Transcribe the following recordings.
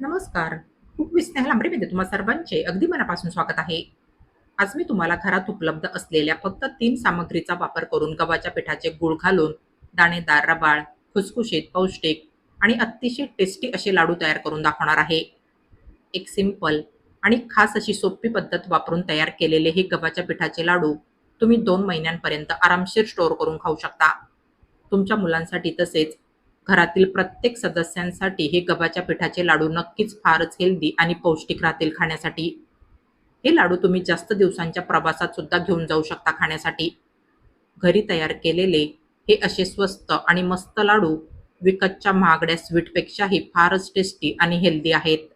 नमस्कार. Cook with Snehal आंबरेमध्ये तुम्हा सर्वांचे अगदी मनापासून स्वागत आहे. आज मी तुम्हाला घरात उपलब्ध असलेल्या फक्त 3 सामग्रीचा वापर करून गव्हाच्या पिठाचे गूळ घालून दाणेदार, रवाळ, खुसखुशीत, पौष्टिक आणि अतिशय टेस्टी असे लाडू तयार करून दाखवणार आहे. एक सिंपल आणि खास अशी सोपी पद्धत वापरून तयार केलेले हे गव्हाच्या पिठाचे लाडू तुम्ही 2 महिन्यांपर्यंत आरामशीर स्टोअर करून खाऊ शकता. तुमच्या मुलांसाठी तसेच घरातील प्रत्येक सदस्यांसाठी हे गव्हाच्या पिठाचे लाडू नक्कीच फारच हेल्दी आणि पौष्टिक राहतील खाण्यासाठी. हे लाडू तुम्ही जास्त दिवसांच्या प्रवासात सुद्धा घेऊन जाऊ शकता खाण्यासाठी. घरी तयार केलेले हे असे स्वस्त आणि मस्त लाडू विकतच्या महागड्या स्वीटपेक्षाही फारच टेस्टी आणि हेल्दी आहेत.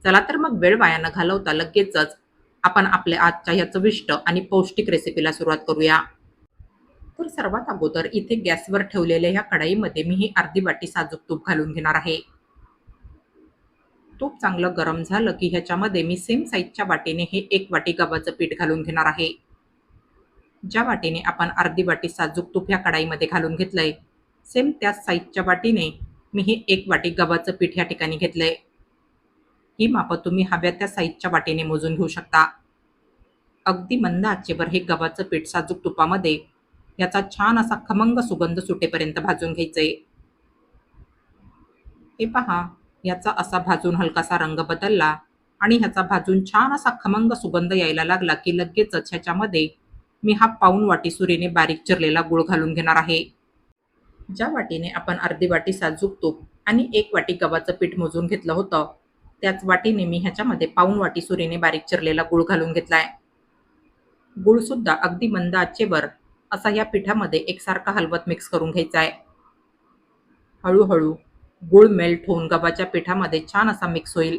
चला तर मग वेळ वाया न घालवता लगेचच आपण आपल्या आजच्या या चविष्ट आणि पौष्टिक रेसिपीला सुरुवात करूया. तर सर्वात अगोदर इथे गॅसवर ठेवलेल्या ह्या कढईमध्ये मी ही अर्धी वाटी साजूक तूप घालून घेणार आहे. तूप चांगलं गरम झालं की ह्याच्यामध्ये मी सेम साईजच्या वाटीने हे 1 वाटी गव्हाचं पीठ घालून घेणार आहे. ज्या वाटीने आपण अर्धी वाटी साजूक तूप ह्या कढईमध्ये घालून घेतलंय, सेम त्याच साईजच्या वाटीने मी हे 1 वाटी गव्हाचं पीठ ह्या ठिकाणी घेतलंय. ही मापं तुम्ही हव्या त्या साईजच्या वाटीने मोजून घेऊ शकता. अगदी मंद आचेवर हे गव्हाचं पीठ साजूक तुपामध्ये याचा छान असा खमंग सुगंध सुटेपर्यंत भाजून घ्यायचंय. हे पहा, याचा असा भाजून हलकासा रंग बदलला आणि ह्याचा भाजून छान असा खमंग सुगंध यायला लागला की लगेचच ह्याच्यामध्ये मी हा पाऊण वाटी सुरीने बारीक चिरलेला गूळ घालून घेणार आहे. ज्या वाटीने आपण अर्धी वाटी साजूक तूप आणि 1 वाटी गव्हाचं पीठ मोजून घेतलं होतं, त्याच वाटीने मी ह्याच्यामध्ये पाऊण वाटी सुरीने बारीक चिरलेला गूळ घालून घेतलाय. गूळ सुद्धा अगदी मंद आचेवर असा या पिठामध्ये एकसारखा हलवत मिक्स करून घ्यायचा आहे. हळूहळू गूळ मेल्ट होऊन गव्हाच्या पिठामध्ये छान असा मिक्स होईल.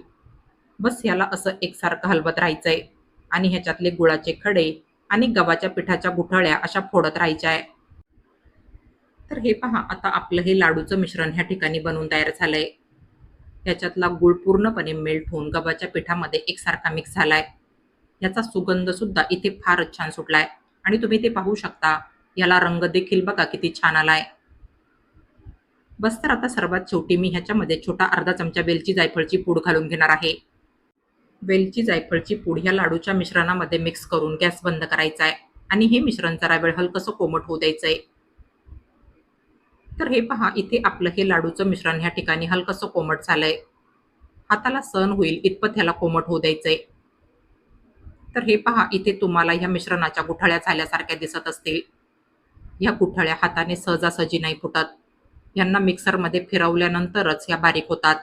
बस ह्याला असं एकसारखं हलवत राहायचंय आणि ह्याच्यातले गुळाचे खडे आणि गव्हाच्या पिठाच्या गुठळ्या अशा फोडत राहायच्या आहे. तर हे पहा, आता आपलं हे लाडूचं मिश्रण ह्या ठिकाणी बनवून तयार झालंय. ह्याच्यातला गूळ पूर्णपणे मेल्ट होऊन गव्हाच्या पिठामध्ये एकसारखा मिक्स झालाय. याचा सुगंध सुद्धा इथे फारच छान सुटलाय आणि तुम्ही ते पाहू शकता. याला रंग देखील बघा किती छान आलाय. बस तर आता सर्वात शेवटी मी ह्याच्यामध्ये छोटा अर्धा चमचा वेलची जायफळची पूड घालून घेणार आहे. वेलची जायफळची पूड ह्या लाडूच्या मिश्रणामध्ये मिक्स करून गॅस बंद करायचा आहे आणि हे मिश्रण जरा वेळ हलकंसं कोमट होऊ द्यायचंय. तर हे पहा, इथे आपलं हे लाडूचं मिश्रण ह्या ठिकाणी हलकंसं कोमट झालंय. हाताला सहन होईल इतपत ह्याला कोमट होऊ द्यायचंय. तर हे पहा, इथे तुम्हाला ह्या मिश्रणाच्या गुठळ्या झाल्यासारख्या दिसत असतील. ह्या गुठळ्या हाताने सहजासहजी नाही फुटत. यांना मिक्सरमध्ये फिरवल्यानंतरच ह्या बारीक होतात.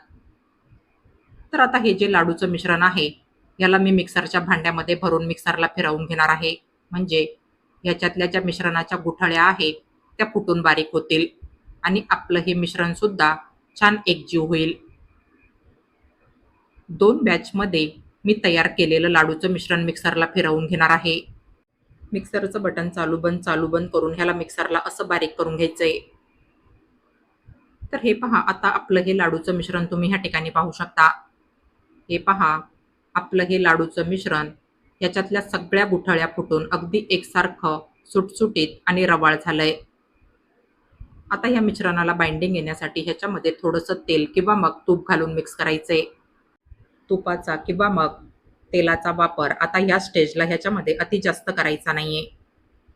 तर आता हे जे लाडूचं मिश्रण आहे, याला मी मिक्सरच्या भांड्यामध्ये भरून मिक्सरला फिरवून घेणार आहे. म्हणजे ह्याच्यातल्या ज्या मिश्रणाच्या गुठळ्या आहेत, त्या फुटून बारीक होतील आणि आपलं हे मिश्रण सुद्धा छान एकजीव होईल. 2 बॅचमध्ये मी तयार केलेलं लाडूचं मिश्रण मिक्सरला फिरवून घेणार आहे. मिक्सरचं बटन चालू बंद करून ह्याला मिक्सरला असं बारीक करून घ्यायचंय. तर हे पहा, आता आपलं हे लाडूचं मिश्रण तुम्ही ह्या ठिकाणी पाहू शकता. हे पहा, आपलं हे लाडूचं मिश्रण याच्यातल्या सगळ्या गुठळ्या फुटून अगदी एकसारखं सुटसुटीत आणि रवाळ झालंय. आता या मिश्रणाला बाइंडिंग येण्यासाठी ह्याच्यामध्ये थोडंसं तेल किंवा मग तूप घालून मिक्स करायचंय. तुपाचा किंवा मग तेलाचा वापर आता या स्टेजला ह्याच्यामध्ये अति जास्त करायचा नाहीये.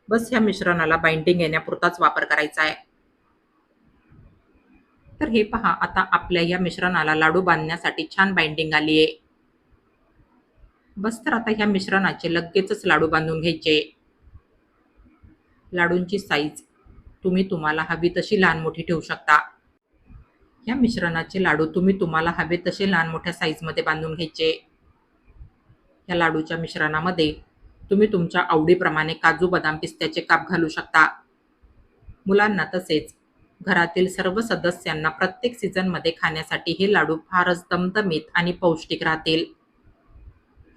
बस ह्या मिश्रणाला बाइंडिंग येण्यापुरताच वापर करायचा आहे. तर हे पहा, आता आपल्या या मिश्रणाला लाडू बांधण्यासाठी छान बाइंडिंग आली आहे. बस तर आता ह्या मिश्रणाचे लगेचच लाडू बांधून घ्यायचे. लाडूंची साईज तुम्ही तुम्हाला हवी तशी लहान मोठी ठेवू शकता. या मिश्रणाचे लाडू तुम्ही तुम्हाला हवे तसे लहान मोठ्या साईजमध्ये बांधून घ्यायचे. या लाडूच्या मिश्रणामध्ये तुम्ही तुमच्या आवडीप्रमाणे काजू, बदाम, पिस्त्याचे काप घालू शकता. मुलांना तसेच घरातील सर्व सदस्यांना प्रत्येक सीझनमध्ये खाण्यासाठी हे लाडू फारच दमदमीत आणि पौष्टिक राहतील.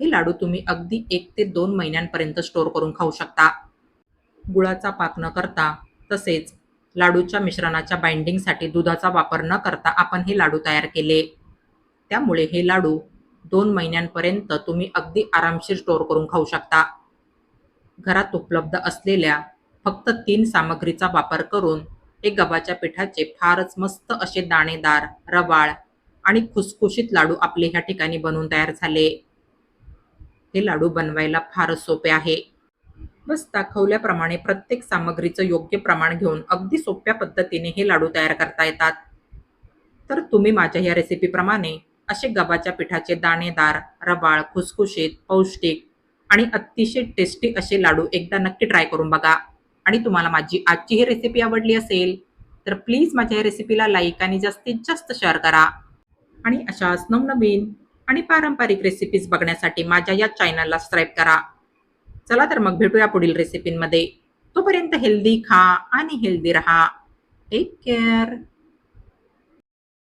हे लाडू तुम्ही अगदी 1 ते 2 महिन्यांपर्यंत स्टोअर करून खाऊ शकता. गुळाचा पाक न करता तसेच लाडूच्या मिश्रणाच्या बाइंडिंगसाठी दुधाचा वापर न करता आपण हे लाडू तयार केले. त्यामुळे हे लाडू 2 महिन्यांपर्यंत तुम्ही अगदी आरामशीर स्टोअर करून खाऊ शकता. घरात उपलब्ध असलेल्या फक्त 3 सामग्रीचा वापर करून हे गव्हाच्या पिठाचे फारच मस्त असे दाणेदार, रवाळ आणि खुसखुशीत लाडू आपले ह्या ठिकाणी बनवून तयार झाले. हे लाडू बनवायला फारच सोपे आहे. बस दाखवल्याप्रमाणे प्रत्येक सामग्रीचं योग्य प्रमाण घेऊन अगदी सोप्या पद्धतीने हे लाडू तयार करता येतात. तर तुम्ही माझ्या या रेसिपीप्रमाणे असे गव्हाच्या पिठाचे दाणेदार, रवाळ, खुसखुशीत, पौष्टिक आणि अतिशय टेस्टी असे लाडू एकदा नक्की ट्राय करून बघा. आणि तुम्हाला माझी आजची ही रेसिपी आवडली असेल तर प्लीज माझ्या या रेसिपीला लाईक आणि जास्तीत जास्त शेअर करा. आणि अशाच नवनवीन आणि पारंपरिक रेसिपीज बघण्यासाठी माझ्या या चॅनलला सबस्क्राईब करा. चला तर मग भेटूया पुढील रेसिपींमध्ये. तोपर्यंत हेल्दी खा आणि हेल्दी रहा. Take care.